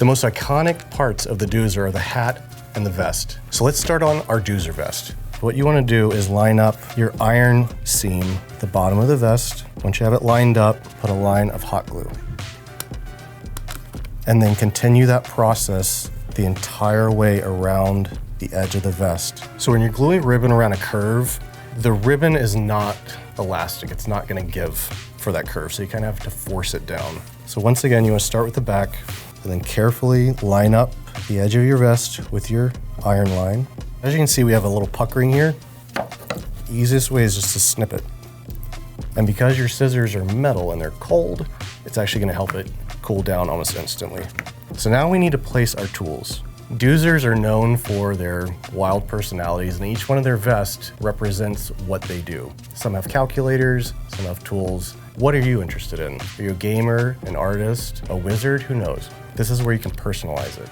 The most iconic parts of the Doozer are the hat and the vest. So let's start on our Doozer vest. What you want to do is line up your iron seam at the bottom of the vest. Once you have it lined up, put a line of hot glue. And then continue that process the entire way around the edge of the vest. So when you're gluing ribbon around a curve, the ribbon is not elastic. It's not going to give for that curve, so you kind of have to force it down. So once again, you want to start with the back and then carefully line up the edge of your vest with your iron line. As you can see, we have a little puckering here. The easiest way is just to snip it. And because your scissors are metal and they're cold, it's actually going to help it cool down almost instantly. So now we need to place our tools. Doozers are known for their wild personalities, and each one of their vests represents what they do. Some have calculators, some have tools. What are you interested in? Are you a gamer, an artist, a wizard? Who knows? This is where you can personalize it.